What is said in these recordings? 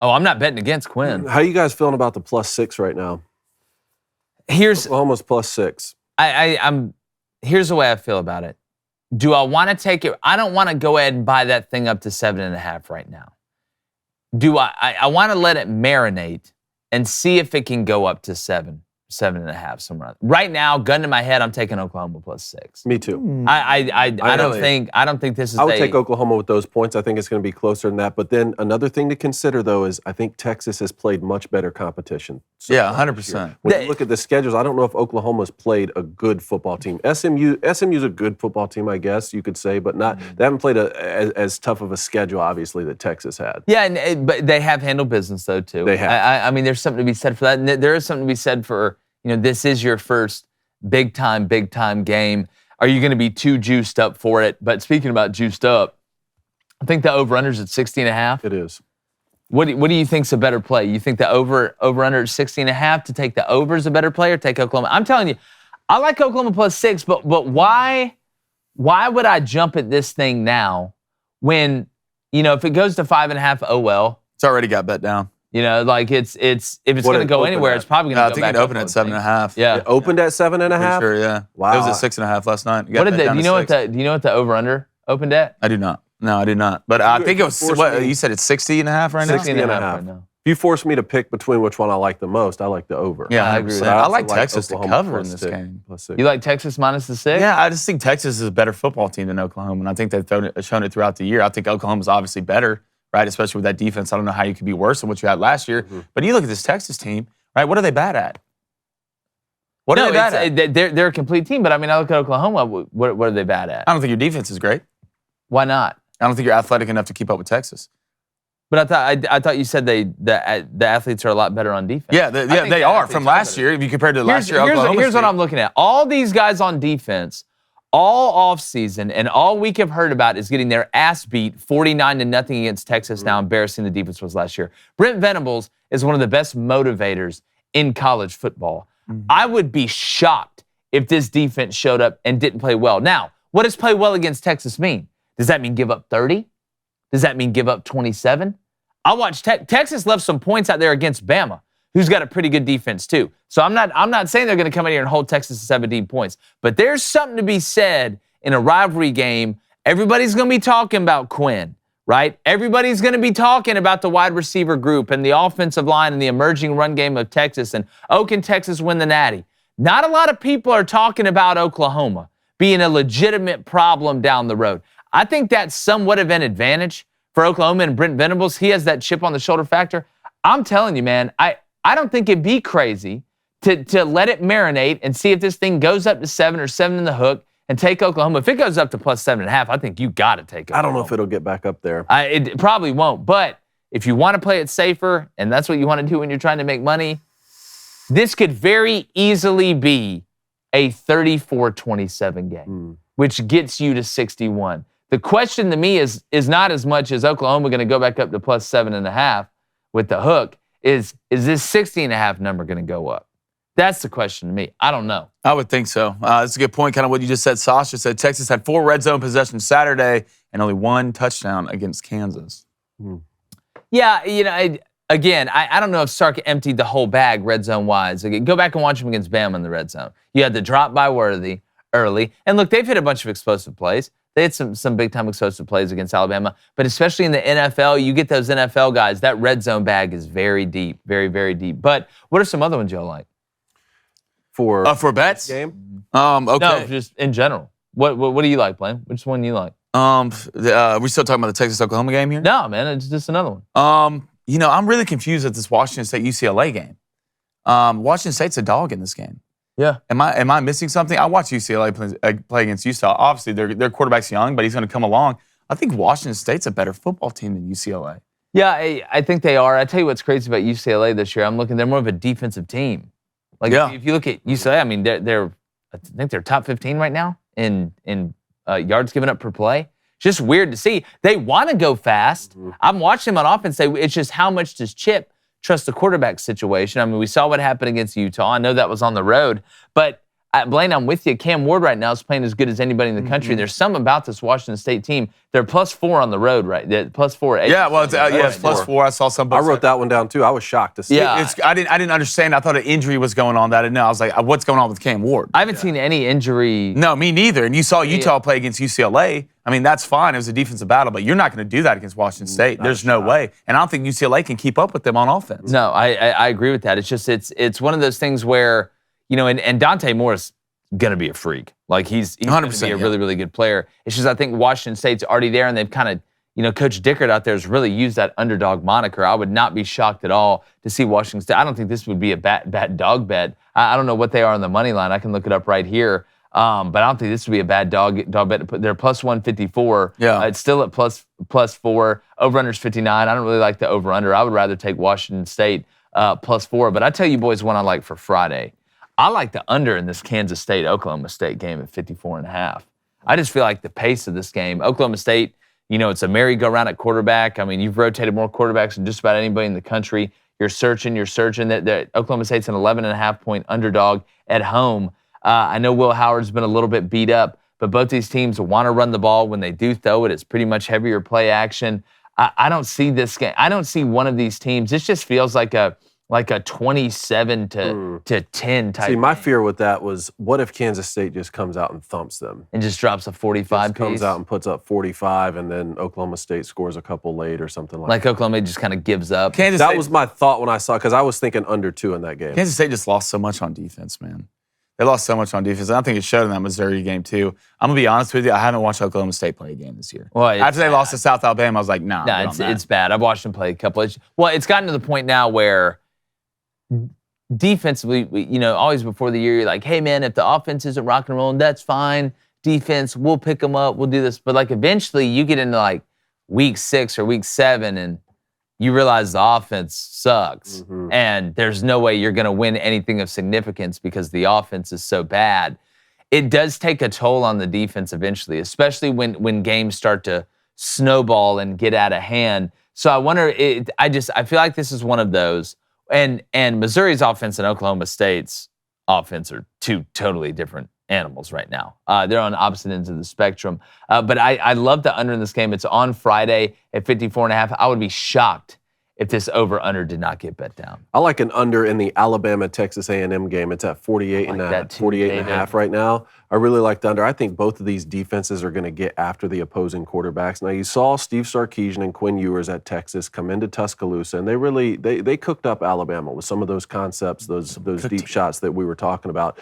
Oh, I'm not betting against Quinn. How you guys feeling about the +6 right now? Here's Oklahoma's +6. Here's the way I feel about it. Do I want to take it? I don't want to go ahead and buy that thing up to 7.5 right now. Do I want to let it marinate and see if it can go up to 7.5 somewhere. Right now, gun to my head, I'm taking Oklahoma +6. Me too. I don't think this is. I would take Oklahoma with those points. I think it's going to be closer than that. But then another thing to consider, though, is I think Texas has played much better competition. Yeah, 100%. When you look at the schedules, I don't know if Oklahoma's played a good football team. SMU's a good football team, I guess you could say, but not. They haven't played as tough of a schedule, obviously, that Texas had. Yeah, but they have handled business though too. They have. I mean, there's something to be said for that. And there is something to be said for, this is your first big time game. Are you going to be too juiced up for it? But speaking about juiced up, I think the over-under's at 60.5. It is. What do you think's a better play? You think the over-under at 60.5 to take the over is a better play or take Oklahoma? I'm telling you, I like Oklahoma +6, but why would I jump at this thing now when, if it goes to 5.5, oh well. It's already got bet down. Like if it's going to go anywhere, it's probably going to go back. I think it opened at 7.5. Yeah. It opened at 7.5? Sure, yeah. Wow. It was at 6.5 last night. Do you know what the over-under opened at? I do not. No, I do not. But I think it was, you said it's 60.5 right now? 60.5 right now. If you force me to pick between which one I like the most, I like the over. Yeah, I agree with that. I like Texas to cover in this game. You like Texas minus the 6? Yeah, I just think Texas is a better football team than Oklahoma, and I think they've shown it throughout the year. I think Oklahoma's obviously better, right, especially with that defense. I don't know how you could be worse than what you had last year. Mm-hmm. But you look at this Texas team, right, what are they bad at? What are they bad at? They're a complete team, but I mean, I look at Oklahoma, what are they bad at? I don't think your defense is great. Why not? I don't think you're athletic enough to keep up with Texas. But I thought you said the athletes are a lot better on defense. Yeah, they are from last year. If you compare to last year, here's what I'm looking at. All these guys on defense, all offseason and all we have heard about is getting their ass beat 49-0 against Texas. Now embarrassing the defense was last year. Brent Venables is one of the best motivators in college football. Mm-hmm. I would be shocked if this defense showed up and didn't play well. Now, what does play well against Texas mean? Does that mean give up 30? Does that mean give up 27? I watched Texas left some points out there against Bama, who's got a pretty good defense too. So I'm not saying they're going to come in here and hold Texas to 17 points, but there's something to be said in a rivalry game. Everybody's going to be talking about Quinn, right? Everybody's going to be talking about the wide receiver group and the offensive line and the emerging run game of Texas and, can Texas win the Natty? Not a lot of people are talking about Oklahoma being a legitimate problem down the road. I think that's somewhat of an advantage for Oklahoma and Brent Venables. He has that chip on the shoulder factor. I'm telling you, man, I don't think it'd be crazy to let it marinate and see if this thing goes up to 7 or 7 in the hook and take Oklahoma. If it goes up to +7.5, I think you got to take it. I don't know if it'll get back up there. It probably won't. But if you want to play it safer, and that's what you want to do when you're trying to make money, this could very easily be a 34-27 game, which gets you to 61. The question to me is not as much as Oklahoma going to go back up to +7.5 with the hook. Is this 60.5 number going to go up? That's the question to me. I don't know. I would think so. That's a good point, kind of what you just said. Sasha said Texas had 4 red zone possessions Saturday and only 1 touchdown against Kansas. Yeah, I don't know if Sark emptied the whole bag red zone wise. Go back and watch him against Bama in the red zone. You had the drop by Worthy early. And look, they've hit a bunch of explosive plays. They had some big-time explosive plays against Alabama. But especially in the NFL, you get those NFL guys, that red zone bag is very deep, very, very deep. But what are some other ones y'all like? For bets? Game? Okay. No, just in general. What do you like, Blaine? Which one do you like? We still talking about the Texas-Oklahoma game here? No, man, it's just another one. I'm really confused at this Washington State-UCLA game. Washington State's a dog in this game. Yeah. Am I missing something? I watched UCLA play against Utah. Obviously, their quarterback's young, but he's going to come along. I think Washington State's a better football team than UCLA. Yeah, I think they are. I tell you what's crazy about UCLA this year. They're more of a defensive team. If you look at UCLA, I mean, I think they're top 15 right now in yards given up per play. Just weird to see. They want to go fast. Mm-hmm. I'm watching them on offense. It's just how much does Chip trust the quarterback situation? I mean, we saw what happened against Utah. I know that was on the road, but Blaine, I'm with you. Cam Ward right now is playing as good as anybody in the country. There's something about this Washington State team. They're +4 on the road, right? They're +4. Yeah, well, it's +4. I saw some. I wrote that one down too. I was shocked to see. Yeah. I didn't understand. I thought an injury was going on. That I didn't know. I was like, what's going on with Cam Ward? I haven't seen any injury. No, me neither. And you saw Utah play against UCLA. I mean, that's fine. It was a defensive battle, but you're not going to do that against Washington State. There's no way. And I don't think UCLA can keep up with them on offense. No, I agree with that. It's just it's one of those things where, and Dante Moore's going to be a freak. Like he's going to be a really, really good player. It's just I think Washington State's already there, and they've kind of, Coach Dickert out there has really used that underdog moniker. I would not be shocked at all to see Washington State. I don't think this would be a bad dog bet. I don't know what they are on the money line. I can look it up right here. But I don't think this would be a bad dog bet. They're +154. Yeah. It's still at +4. Over-under's 59. I don't really like the over-under. I would rather take Washington State +4. But I tell you boys one I like for Friday. I like the under in this Kansas State-Oklahoma State game at 54.5. I just feel like the pace of this game, Oklahoma State, it's a merry-go-round at quarterback. I mean, you've rotated more quarterbacks than just about anybody in the country. You're searching. That Oklahoma State's an 11.5-point underdog at home. I know Will Howard's been a little bit beat up, but both these teams want to run the ball. When they do throw it, it's pretty much heavier play action. I don't see this game. I don't see one of these teams. This just feels like a 27 to 10 type. See, my game. fear with that was, what if Kansas State just comes out and thumps them? And just drops a 45 just comes out and puts up 45, and then Oklahoma State scores a couple late or something like that. Oklahoma just kind of gives up. That was my thought when I saw it, because I was thinking under 2 in that game. Kansas State just lost so much on defense, man. They lost so much on defense. And I think it showed in that Missouri game, too. I'm going to be honest with you. I haven't watched Oklahoma State play a game this year. Well, after they lost to South Alabama, I was like, nah. It's bad. I've watched them play a couple of. Well, it's gotten to the point now where defensively, always before the year, you're like, hey, man, if the offense isn't rock and rolling, that's fine. Defense, we'll pick them up. We'll do this. But, eventually you get into, week 6 or week 7, and you realize the offense sucks. Mm-hmm. And there's no way you're going to win anything of significance because the offense is so bad. It does take a toll on the defense eventually, especially when games start to snowball and get out of hand. So I wonder, I feel like this is one of those. And Missouri's offense and Oklahoma State's offense are two totally different animals right now. They're on opposite ends of the spectrum. But I love the under in this game. It's on Friday at 54.5. I would be shocked if this over-under did not get bet down. I like an under in the Alabama-Texas A&M game. It's at 48 and a half right now. I really like the under. I think both of these defenses are going to get after the opposing quarterbacks. Now, you saw Steve Sarkisian and Quinn Ewers at Texas come into Tuscaloosa, and they cooked up Alabama with some of those concepts, those deep shots that we were talking about.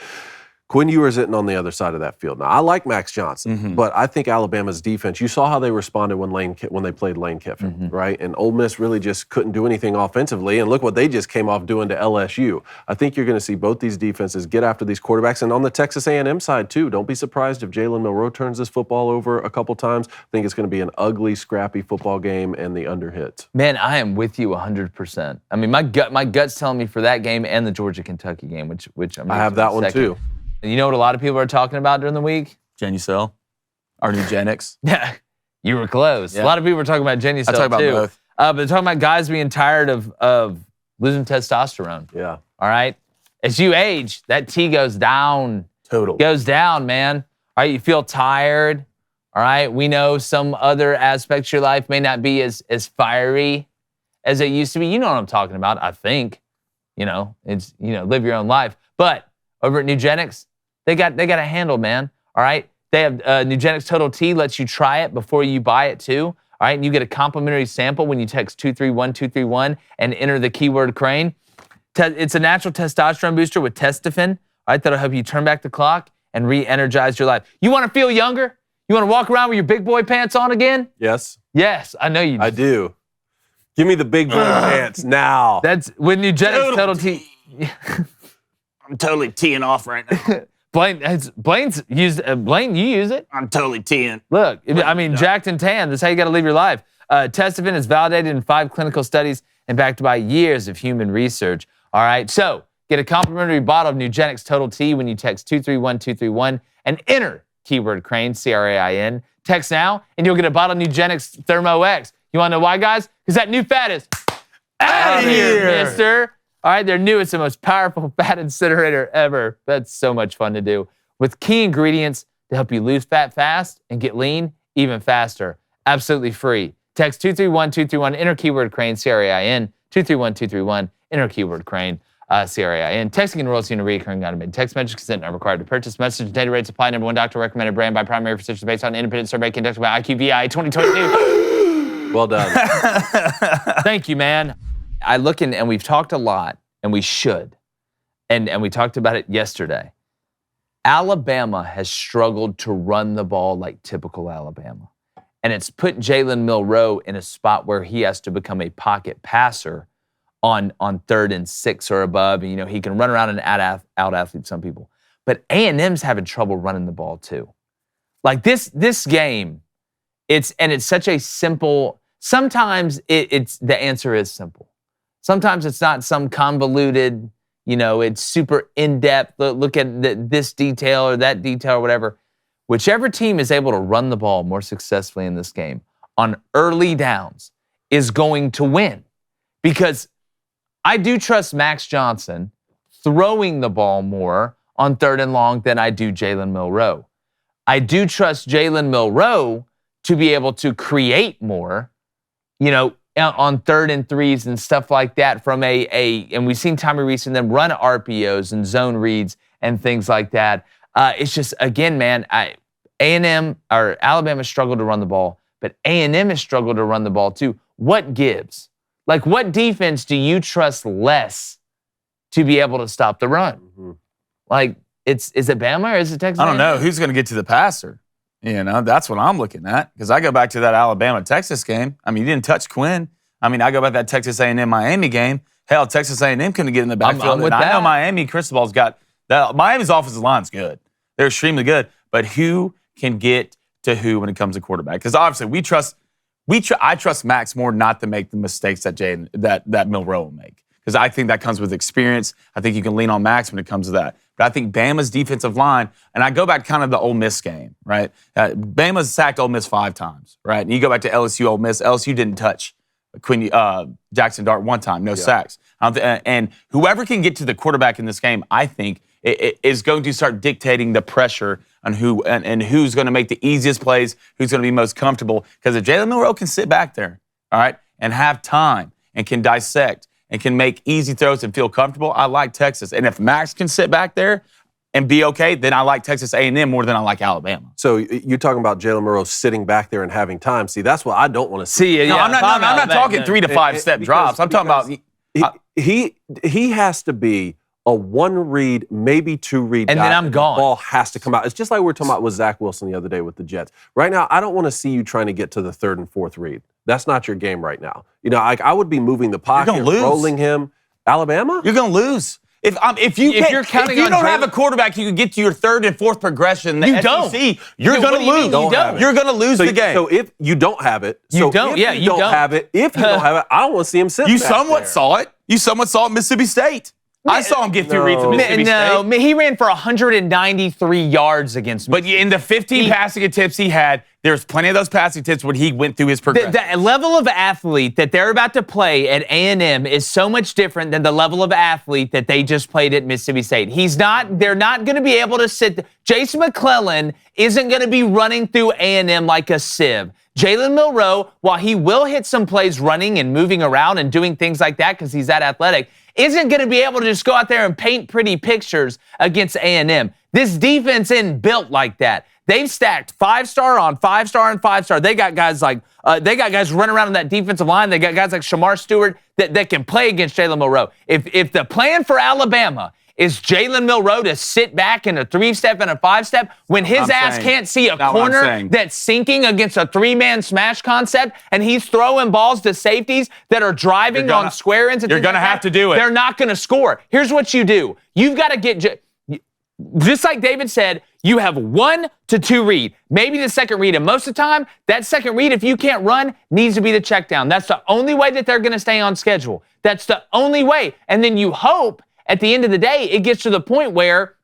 Quinn Ewers isn't on the other side of that field. Now, I like Max Johnson, but I think Alabama's defense, you saw how they responded when they played Lane Kiffin, right? And Ole Miss really just couldn't do anything offensively, and look what they just came off doing to LSU. I think you're going to see both these defenses get after these quarterbacks. And on the Texas A&M side, too, don't be surprised if Jalen Milroe turns this football over a couple times. I think it's going to be an ugly, scrappy football game, and the under hits. Man, I am with you 100%. I mean, my gut's telling me for that game and the Georgia-Kentucky game, which I'm I have that one, too. And you know what a lot of people are talking about during the week? Genucell. Or Nugenix. Yeah, you were close. Yeah. A lot of people were talking about Genucell, I talk about too. Both. But they're talking about guys being tired of losing testosterone. Yeah. All right? As you age, that T goes down. Goes down, man. All right, you feel tired. All right? We know some other aspects of your life may not be as fiery as it used to be. You know what I'm talking about, I think. It's, live your own life. But over at Nugenix, they got a handle, man. All right? They have Nugenix Total T lets you try it before you buy it, too. All right? And you get a complimentary sample when you text 231231 and enter the keyword Crain. It's a natural testosterone booster with testofen, all right, that'll help you turn back the clock and re-energize your life. You want to feel younger? You want to walk around with your big boy pants on again? Yes. Yes, I know you do. I do. Give me the big boy pants now. That's with Nugenix Total T. I'm totally teeing off right now. Blaine's used. Blaine, you use it. I'm totally teeing. Look, jacked and tan. That's how you got to live your life. Testofen is validated in 5 clinical studies and backed by years of human research. All right, so get a complimentary bottle of Nugenix Total T when you text 231231 and enter keyword Crain, C-R-A-I-N. Text now, and you'll get a bottle of Nugenix Thermo X. You want to know why, guys? Because that new fat is out of here, mister. All right, they're new. It's the most powerful fat incinerator ever. That's so much fun to do. With key ingredients to help you lose fat fast and get lean even faster. Absolutely free. Text 231-231, enter keyword Crain, C-R-A-I-N, 231-231, enter keyword Crain, C-R-A-I-N. Texting enrolls you in a recurring automated text message. Consent not required to purchase. Message and data rates apply. Number one doctor recommended brand by primary physicians based on an independent survey conducted by IQVIA 2022. Well done. Thank you, man. I look in, and we've talked a lot, and we should, and we talked about it yesterday. Alabama has struggled to run the ball like typical Alabama. And it's put Jalen Milroe in a spot where he has to become a pocket passer on 3rd and 6 or above. And, you know, he can run around and out-athlete some people. But A&M's having trouble running the ball too. Like this game, it's such a simple, sometimes it's the answer is simple. Sometimes it's not some convoluted, you know, it's super in-depth, look at this detail or that detail or whatever. Whichever team is able to run the ball more successfully in this game on early downs is going to win. Because I do trust Max Johnson throwing the ball more on 3rd and long than I do Jalen Milroe. I do trust Jalen Milroe to be able to create more, you know, on 3rd and 3s and stuff like that from and we've seen Tommy Rees and them run RPOs and zone reads and things like that. It's just, again, man, A&M or Alabama struggled to run the ball, but A&M has struggled to run the ball too. What gives? Like, what defense do you trust less to be able to stop the run? Mm-hmm. Like, is it Bama or is it Texas? I don't know. Who's going to get to the passer? You know, that's what I'm looking at. Because I go back to that Alabama-Texas game. I mean, you didn't touch Quinn. I mean, I go back to that Texas A&M Miami game. Hell, Texas A&M couldn't get in the backfield. I'm with that. I know Miami, Cristobal's got that. Miami's offensive line's good. They're extremely good. But who can get to who when it comes to quarterback? Because obviously I trust Max more not to make the mistakes that Milroe will make. Because I think that comes with experience. I think you can lean on Max when it comes to that. But I think Bama's defensive line, and I go back kind of the Ole Miss game, right? Bama's sacked Ole Miss 5 times, right? And you go back to LSU, Ole Miss. LSU didn't touch Jackson Dart one time, no sacks. And whoever can get to the quarterback in this game, I think, is going to start dictating the pressure on who and who's going to make the easiest plays, who's going to be most comfortable. Because if Jalen Milroe can sit back there, all right, and have time and can dissect and can make easy throws and feel comfortable, I like Texas. And if Max can sit back there and be okay, then I like Texas A&M more than I like Alabama. So you're talking about Jalen Milroe sitting back there and having time. See, that's what I don't want to see. No, I'm not talking 3 to 5 step drops. I'm talking about he has to be a 1-read, maybe 2-read and guy, then I'm gone. The ball has to come out. It's just like we were talking about with Zach Wilson the other day with the Jets. Right now, I don't want to see you trying to get to the 3rd and 4th read. That's not your game right now. You know, I would be moving the pocket, rolling him. Alabama? You're going to lose. If you don't have a quarterback, you can get to your 3rd and 4th progression. You don't. You're going to lose. You don't. You're going to lose the game. So if you don't have it, if you don't have it, I don't want to see him sit. You somewhat saw it. You somewhat saw it at Mississippi State. I saw him get through read from Mississippi State. No, he ran for 193 yards against me. But in the 15 passing attempts he had, there's plenty of those passing attempts when he went through his progression. The level of athlete that they're about to play at A&M is so much different than the level of athlete that they just played at Mississippi State. They're not going to be able to sit. Jason McClellan isn't going to be running through A&M like a sieve. Jalen Milroe, while he will hit some plays running and moving around and doing things like that because he's that athletic, isn't going to be able to just go out there and paint pretty pictures against A&M. This defense isn't built like that. They've stacked 5-star on 5-star and 5-star. They got guys running around on that defensive line. They got guys like Shamar Stewart that can play against Jalen Milroe. If the plan for Alabama is Jalen Milroe to sit back in a 3-step and a 5-step when his ass can't see a corner that's sinking against a 3-man smash concept and he's throwing balls to safeties that are driving on square ends. You're going to have to do it. They're not going to score. Here's what you do. You've got to get, just like David said, you have 1 to 2 read, maybe the second read. And most of the time, that second read, if you can't run, needs to be the check down. That's the only way that they're going to stay on schedule. That's the only way. And then you hope at the end of the day, it gets to the point where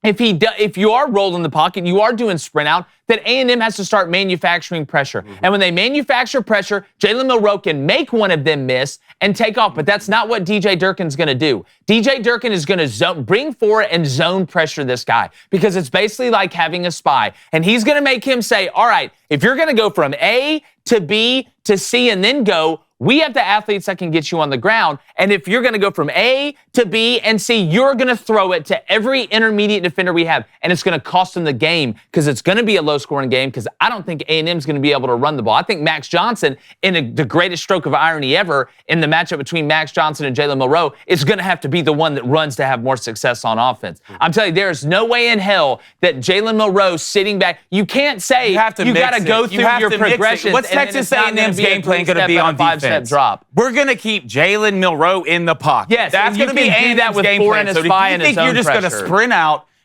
if you are rolling the pocket, you are doing sprint out, that A&M has to start manufacturing pressure. And when they manufacture pressure, Jalen Milroe can make one of them miss and take off. But that's not what DJ Durkin's going to do. DJ Durkin is going to bring forward and zone pressure this guy because it's basically like having a spy. And he's going to make him say, all right, if you're going to go from A to B to C and then go, we have the athletes that can get you on the ground. And if you're going to go from A to B and C, you're going to throw it to every intermediate defender we have. And it's going to cost them the game because it's going to be a low-scoring game because I don't think A&M is going to be able to run the ball. I think Max Johnson, in the greatest stroke of irony ever, in the matchup between Max Johnson and Jalen Milroe, is going to have to be the one that runs to have more success on offense. I'm telling you, there's no way in hell that Jalen Milroe sitting back, you can't say you got to go through your progressions. What's Texas A&M's game plan going to be on defense? Drop. We're going to keep Jalen Milroe in the pocket. Yes, that's going to be A&M's game plan. So if you think you're just going to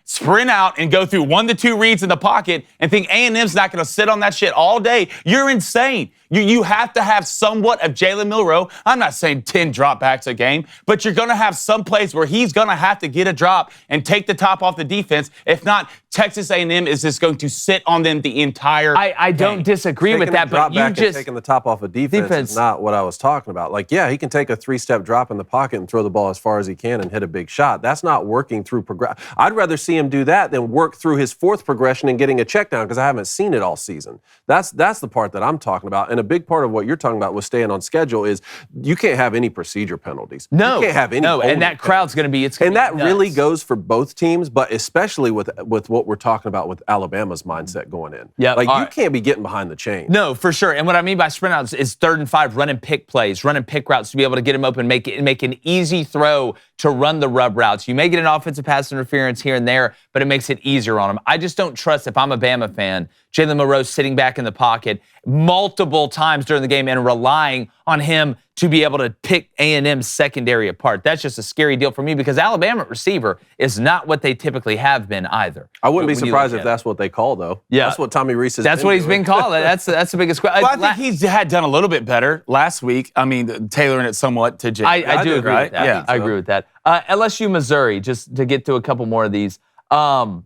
sprint out and go through 1 to 2 reads in the pocket and think A&M's not going to sit on that shit all day, you're insane. You have to have somewhat of Jalen Milroe. I'm not saying 10 dropbacks a game, but you're going to have some plays where he's going to have to get a drop and take the top off the defense. If not, Texas A&M is just going to sit on them the entire I don't disagree with that, but you just taking the top off of defense is not what I was talking about. Like, yeah, he can take a 3-step drop in the pocket and throw the ball as far as he can and hit a big shot. That's not working through progression. I'd rather see him do that than work through his 4th progression and getting a check down because I haven't seen it all season. That's the part that I'm talking about. And a big part of what you're talking about with staying on schedule is you can't have any procedure penalties. No. You can't have any. No, and that crowd's going to be, it's going to be nuts. Really goes for both teams, but especially with what we're talking about with Alabama's mindset going in. Yeah, like you can't be getting behind the chain. No, for sure. And what I mean by sprint outs is 3rd and 5, running pick plays, running pick routes to be able to get him open, make an easy throw to run the rub routes. You may get an offensive pass interference here and there, but it makes it easier on him. I just don't trust, if I'm a Bama fan, Jalen Milroe sitting back in the pocket multiple times during the game and relying on him to be able to pick A&M's secondary apart. That's just a scary deal for me because Alabama receiver is not what they typically have been either. I wouldn't be surprised if that's what they call, though. Yeah. That's what Tommy Rees has That's what he's been called. That's the biggest question. Well, I think he's had done a little bit better last week. I mean, tailoring it somewhat to Jalen. I do agree with that. Yeah, I agree with that. LSU, Missouri, just to get to a couple more of these. I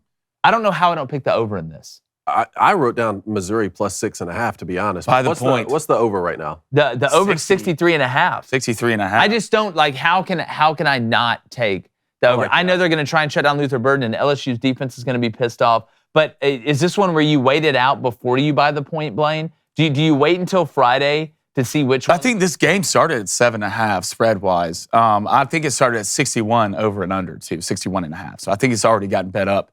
don't know how I don't pick the over in this. I wrote down Missouri plus 6.5, to be honest. By the point. What's the over right now? The over 63.5. 63.5. I just don't like, how can I not take the over? I know they're going to try and shut down Luther Burden, and LSU's defense is going to be pissed off. But is this one where you wait it out before you buy the point, Blaine? Do you wait until Friday to see which one? I think this game started at 7.5 spread-wise. I think it started at 61 over and under, too, 61.5. So I think it's already gotten bet up.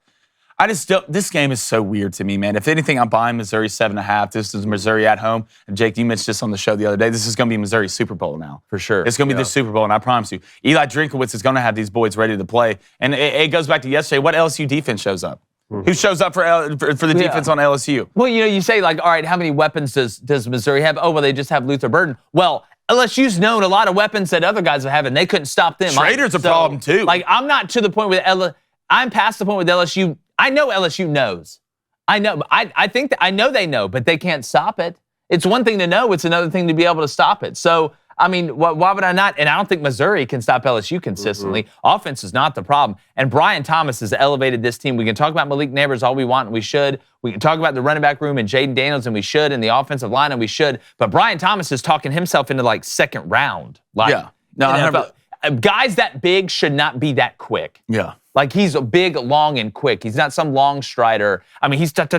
This game is so weird to me, man. If anything, I'm buying Missouri 7.5. This is Missouri at home. And Jake, you mentioned this on the show the other day. This is going to be Missouri's Super Bowl now. For sure. It's going to be the Super Bowl, and I promise you. Eli Drinkowitz is going to have these boys ready to play. And it goes back to yesterday. What LSU defense shows up? Who shows up for the defense on LSU? Well, you say, like, all right, how many weapons does Missouri have? Oh, well, they just have Luther Burden. Well, LSU's known a lot of weapons that other guys have, and they couldn't stop them. Schrader's a problem, too. Like, I'm not to the point with I'm past the point with LSU. I know LSU knows. I know. I think I know they know, but they can't stop it. It's one thing to know. It's another thing to be able to stop it. So, I mean, why would I not? And I don't think Missouri can stop LSU consistently. Offense is not the problem. And Brian Thomas has elevated this team. We can talk about Malik Neighbors all we want, and we should. We can talk about the running back room and Jaden Daniels, and we should, and the offensive line, and we should. But Brian Thomas is talking himself into, like, second round. Like, yeah. No, guys that big should not be that quick. Yeah. Like, he's a big, long, and quick. He's not some long strider. I mean, he's tut.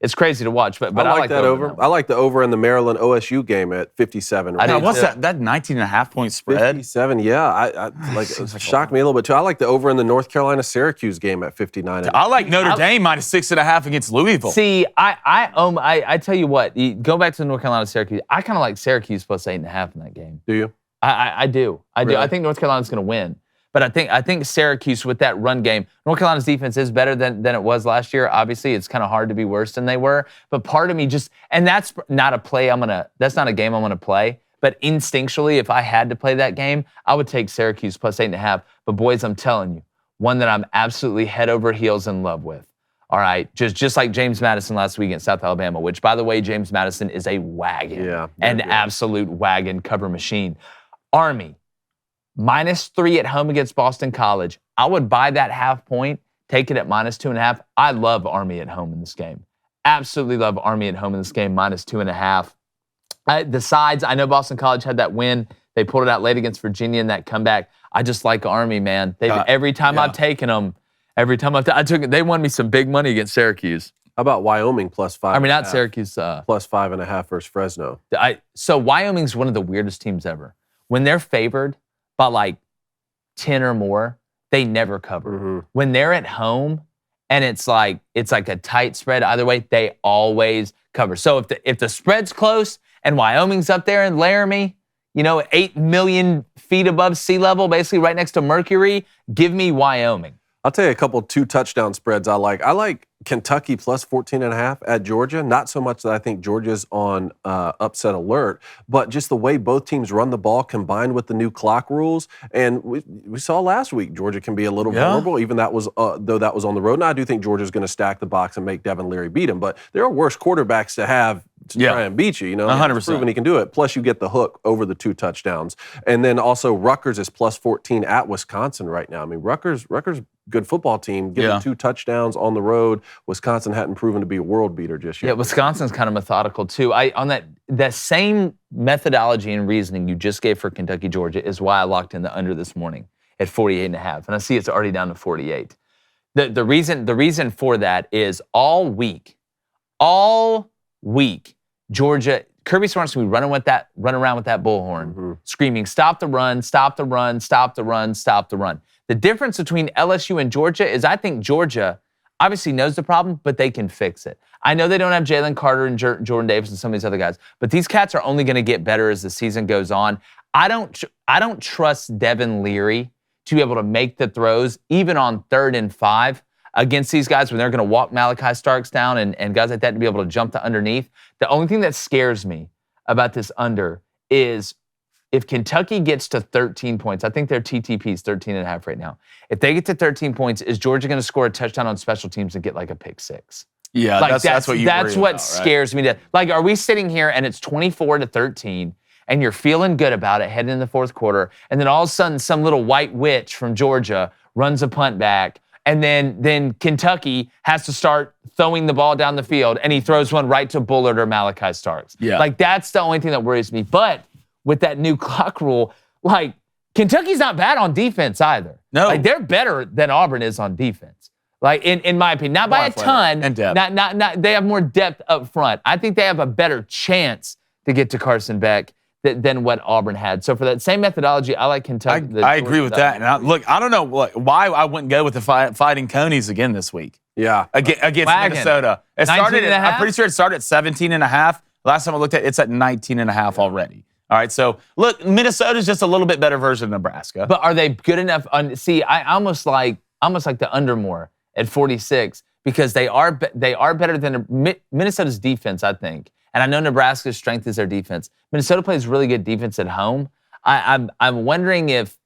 It's crazy to watch, but I like that over. I like the over in the Maryland OSU game at 57. I what's that 19.5 point spread? 57, yeah. I like it shocked me a little bit too. I like the over in the North Carolina Syracuse game at 59. I like Notre Dame minus 6.5 against Louisville. See, I tell you what, go back to the North Carolina Syracuse. I kind of like Syracuse plus 8.5 in that game. Do you? I do. Really? I think North Carolina's going to win. But I think Syracuse with that run game, North Carolina's defense is better than it was last year. Obviously, it's kind of hard to be worse than they were. But part of me and that's not a play that's not a game I'm gonna play. But instinctually, if I had to play that game, I would take Syracuse plus 8.5. But boys, I'm telling you, one that I'm absolutely head over heels in love with. All right, just like James Madison last week at South Alabama, which, by the way, James Madison is a wagon, an absolute wagon cover machine. Army. -3 at home against Boston College. I would buy that half point take it at -2.5. I love Army at home in this game. Absolutely love Army at home in this game, -2.5. The sides, I know Boston College had that win. They pulled it out late against Virginia in that comeback. I just like Army, man. Every time I've taken them, every time I took it, they won me some big money against Syracuse. How about Wyoming +5? I mean, not Syracuse. +5.5 versus Fresno. So Wyoming's one of the weirdest teams ever. When they're favored by like 10 or more, they never cover. Mm-hmm. When they're at home and it's like a tight spread either way, they always cover. So if the spread's close and Wyoming's up there in Laramie, 8 million feet above sea level, basically right next to Mercury, give me Wyoming. I'll tell you a couple 2-touchdown spreads I like. I like Kentucky +14.5 at Georgia. Not so much that I think Georgia's on upset alert, but just the way both teams run the ball combined with the new clock rules. And we saw last week Georgia can be a little vulnerable, even though that was on the road. And I do think Georgia's going to stack the box and make Devin Leary beat him. But there are worse quarterbacks to have to try and beat you. 100%. He's proven he can do it. Plus, you get the hook over the 2 touchdowns. And then also Rutgers is +14 at Wisconsin right now. I mean, Rutgers, good football team, given 2 touchdowns on the road. Wisconsin hadn't proven to be a world beater just yet. Yeah, Wisconsin's kind of methodical too. On that same methodology and reasoning you just gave for Kentucky, Georgia is why I locked in the under this morning at 48.5. And I see it's already down to 48. The reason for that is all week, Georgia, Kirby Smart's gonna be running around with that bullhorn, screaming, stop the run, stop the run, stop the run, stop the run. The difference between LSU and Georgia is I think Georgia obviously knows the problem, but they can fix it. I know they don't have Jalen Carter and Jordan Davis and some of these other guys, but these cats are only going to get better as the season goes on. I don't trust Devin Leary to be able to make the throws, even on 3rd and 5, against these guys when they're going to walk Malachi Starks down and guys like that to be able to jump to underneath. The only thing that scares me about this under is if Kentucky gets to 13 points, I think their TTP is 13.5 right now. If they get to 13 points, is Georgia going to score a touchdown on special teams and get like a pick 6? Yeah, that's what you That's what about, scares me. Are we sitting here and it's 24-13 and you're feeling good about it heading in the 4th quarter, and then all of a sudden some little white witch from Georgia runs a punt back, and then Kentucky has to start throwing the ball down the field, and he throws one right to Bullard or Malachi Starks. Yeah. That's the only thing that worries me. But with that new clock rule, Kentucky's not bad on defense either. No. They're better than Auburn is on defense. In my opinion, not by a ton. And depth. Not they have more depth up front. I think they have a better chance to get to Carson Beck than what Auburn had. So for that same methodology, I like Kentucky. I agree with that. And I don't know why I wouldn't go with the Fighting Conies again this week. Yeah. Against Wagon. Minnesota. It started. I'm pretty sure it started at 17.5. Last time I looked at it, it's at 19.5 already. All right, so look, Minnesota's just a little bit better version of Nebraska. But are they good enough? I almost like the under more at 46 because they are better than Minnesota's defense, I think. And I know Nebraska's strength is their defense. Minnesota plays really good defense at home. I'm wondering if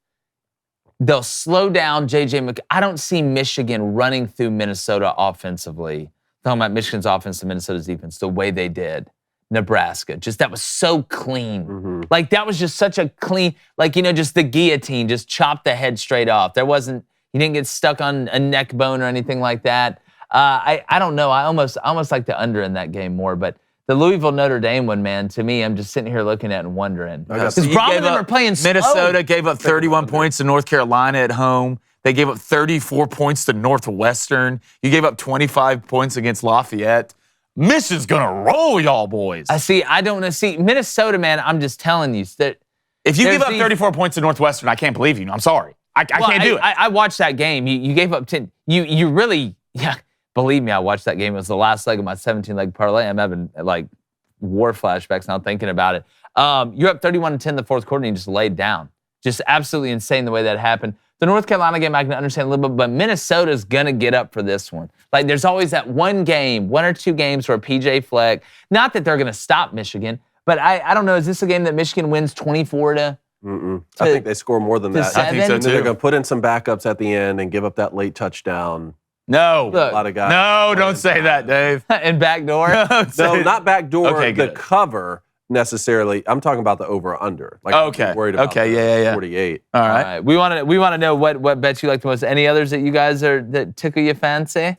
they'll slow down J.J. McCarthy. I don't see Michigan running through Minnesota offensively. Talking about Michigan's offense to Minnesota's defense the way they did Nebraska. Just that was so clean. That was just such a clean, just the guillotine, just chopped the head straight off. You didn't get stuck on a neck bone or anything like that. I don't know. I almost like the under in that game more, but the Louisville Notre Dame one, man, to me, I'm just sitting here looking at it and wondering. Because Brahman are playing slow. Minnesota gave up 31 points to North Carolina at home. They gave up 34 points to Northwestern. You gave up 25 points against Lafayette. Michigan's gonna roll y'all boys. I don't know. Minnesota, man, I'm just telling you that if you give up 34 points to Northwestern, I can't believe you. I'm sorry. I can't do it. I watched that game. You gave up 10. You really, believe me, I watched that game. It was the last leg of my 17-leg parlay. I'm having war flashbacks now thinking about it. You're up 31-10 in the 4th quarter and you just laid down. Just absolutely insane the way that happened. The North Carolina game I can understand a little bit, but Minnesota's going to get up for this one. There's always that one or two games where PJ Fleck, not that they're going to stop Michigan, but I don't know, is this a game that Michigan wins 24-? I think they score more than that. 7? I think so, too. They're going to put in some backups at the end and give up that late touchdown. No. A lot of guys. No, don't say that, Dave. And backdoor? No, not backdoor. Okay, the good. cover. necessarily. I'm talking about the over or under. Like, Okay. I'm worried about Okay. the Yeah. 48. All All right. right. We want to know what bets you like the most. Any others that you guys that tickle your fancy?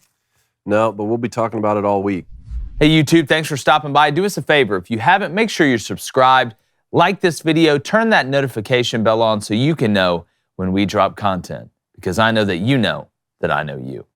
No, but we'll be talking about it all week. Hey, YouTube, thanks for stopping by. Do us a favor. If you haven't, make sure you're subscribed. Like this video. Turn that notification bell on so you can know when we drop content. Because I know that you know that I know you.